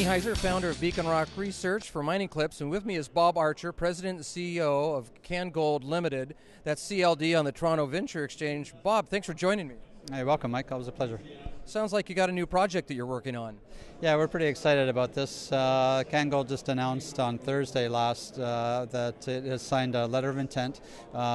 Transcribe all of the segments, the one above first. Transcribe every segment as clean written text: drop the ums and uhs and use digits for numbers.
Heiser, founder of Beacon Rock Research for Mining Clips, and with me is Bob Archer, President and CEO of Cangold Limited. That's CLD on the Toronto Venture Exchange. Bob, thanks for joining me. Hey, welcome, Mike. Always a pleasure. Sounds like you got a new project that you're working on. Yeah, we're pretty excited about this. Cangold just announced on Thursday last that it has signed a letter of intent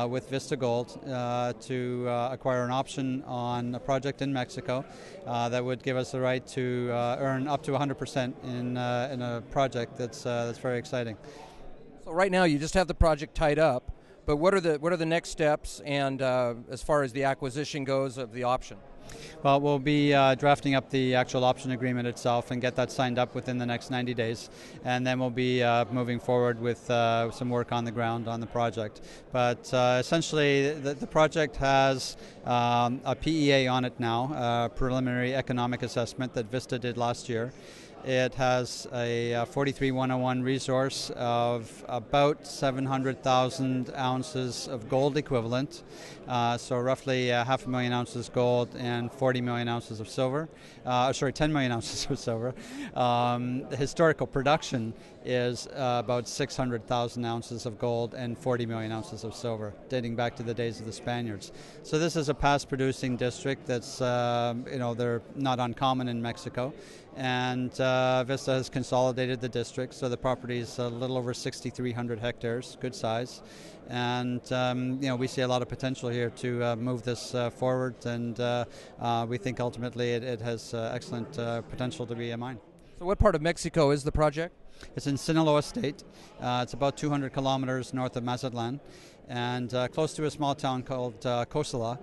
with Vista Gold to acquire an option on a project in Mexico that would give us the right to earn up to 100% in a project that's very exciting. So right now you just have the project tied up, but what are the next steps and as far as the acquisition goes of the option? Well, we'll be drafting up the actual option agreement itself and get that signed up within the next 90 days. And then we'll be moving forward with some work on the ground on the project. But essentially, the project has a PEA on it now, preliminary economic assessment that Vista did last year. It has a 43-101 resource of about 700,000 ounces of gold equivalent, so roughly 500,000 ounces gold and 40 million ounces of silver. 10 million ounces of silver. The historical production is about 600,000 ounces of gold and 40 million ounces of silver, dating back to the days of the Spaniards. So this is a past-producing district that's, they're not uncommon in Mexico. And Vista has consolidated the district, so the property is a little over 6,300 hectares, good size. And we see a lot of potential here to move this forward, and we think ultimately it has excellent potential to be a mine. So what part of Mexico is the project? It's in Sinaloa State. It's about 200 kilometers north of Mazatlan, and close to a small town called Cosala,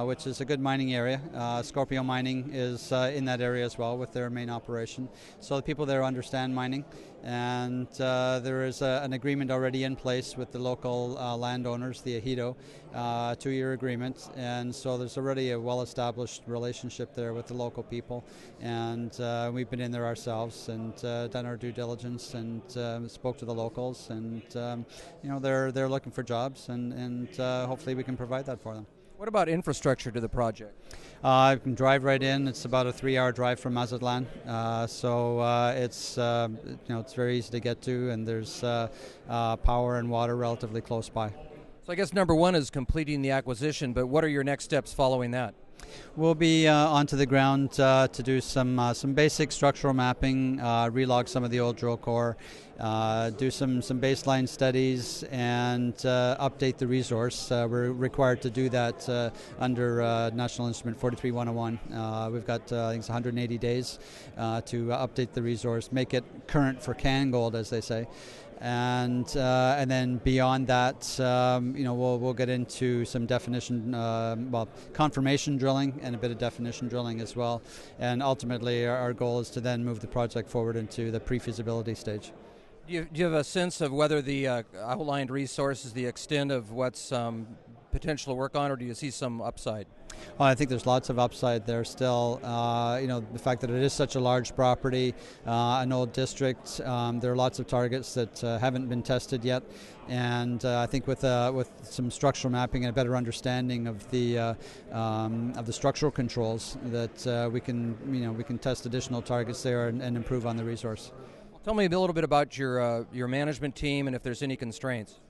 which is a good mining area. Scorpio Mining is in that area as well with their main operation. So the people there understand mining, and there is an agreement already in place with the local landowners, the Ejido, 2-year agreement, and so there's already a well-established relationship there with the local people, and we've been in there ourselves and done our due diligence and spoke to the locals, and they're looking for jobs, and hopefully we can provide that for them. What about infrastructure to the project? You can drive right in. It's about a 3-hour drive from Mazatlan, so it's very easy to get to, and there's power and water relatively close by. So I guess number one is completing the acquisition, but what are your next steps following that? We'll be onto the ground to do some basic structural mapping, relog some of the old drill core, do some baseline studies, and update the resource. We're required to do that under National Instrument 43-101. We've got I think it's 180 days to update the resource, make it current for Cangold, as they say. And then beyond that, we'll get into some confirmation drilling and a bit of definition drilling as well. And ultimately, our goal is to then move the project forward into the pre-feasibility stage. Do you have a sense of whether the outlined resource is the extent of what's potential to work on, or do you see some upside? Well, I think there's lots of upside there still. The fact that it is such a large property, an old district, there are lots of targets that haven't been tested yet, and I think with some structural mapping and a better understanding of the structural controls, that we can test additional targets there and improve on the resource. Tell me a little bit about your management team and if there's any constraints.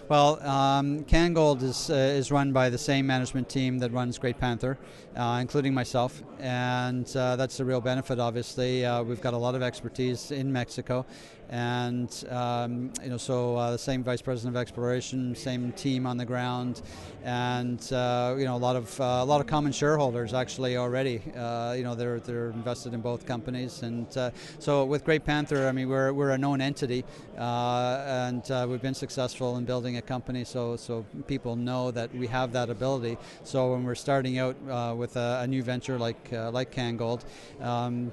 Well, Cangold is run by the same management team that runs Great Panther, including myself, and that's the real benefit. Obviously, we've got a lot of expertise in Mexico, and the same vice president of exploration, same team on the ground, and a lot of common shareholders actually already. They're invested in both companies, and so with Great Panther, I mean we're a known entity, and we've been successful in building a company, so people know that we have that ability. So when we're starting out with a new venture like Cangold,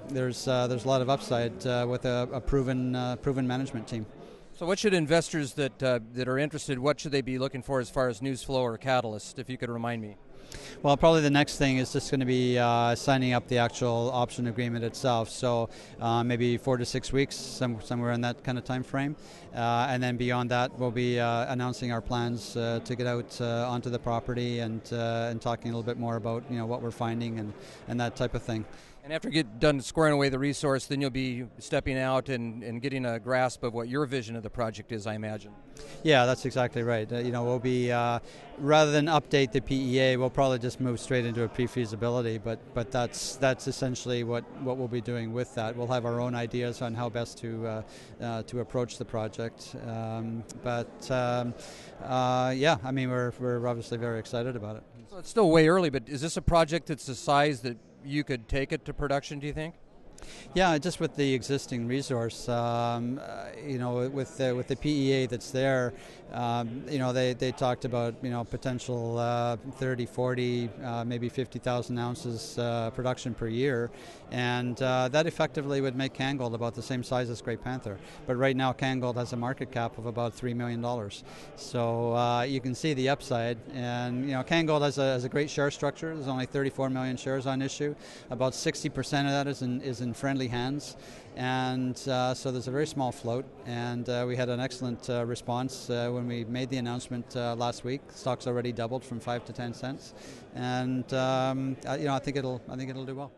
there's a lot of upside with a proven management team. So what should investors that are interested, what should they be looking for as far as news flow or catalyst, if you could remind me? Well, probably the next thing is just going to be signing up the actual option agreement itself. So maybe 4 to 6 weeks, somewhere in that kind of time frame. And then beyond that, we'll be announcing our plans to get out onto the property and talking a little bit more about what we're finding and that type of thing. And after you get done squaring away the resource, then you'll be stepping out and getting a grasp of what your vision of the project is, I imagine. Yeah, that's exactly right. We'll be, rather than update the PEA, we'll probably just move straight into a pre-feasibility, but that's essentially what we'll be doing with that. We'll have our own ideas on how best to approach the project. Yeah, I mean, we're obviously very excited about it. So it's still way early, but is this a project that's the size that you could take it to production, do you think? Yeah, just with the existing resource, with the PEA that's there, they talked about potential 30, 40, maybe 50,000 ounces production per year, and that effectively would make Cangold about the same size as Great Panther. But right now, Cangold has a market cap of about $3 million, so you can see the upside. And Cangold has a great share structure. There's only 34 million shares on issue. About 60% of that is in friendly hands, and so there's a very small float, and we had an excellent response when we made the announcement last week. Stock's already doubled from 5 to 10 cents, and I think it'll do well.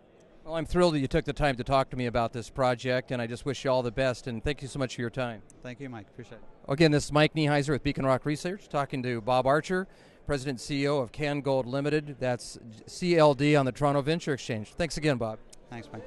Well, I'm thrilled that you took the time to talk to me about this project, and I just wish you all the best, and thank you so much for your time. Thank you, Mike. Appreciate it. Again, this is Mike Nieheiser with Beacon Rock Research, talking to Bob Archer, President and CEO of Cangold Limited. That's CLD on the Toronto Venture Exchange. Thanks again, Bob. Thanks, Mike.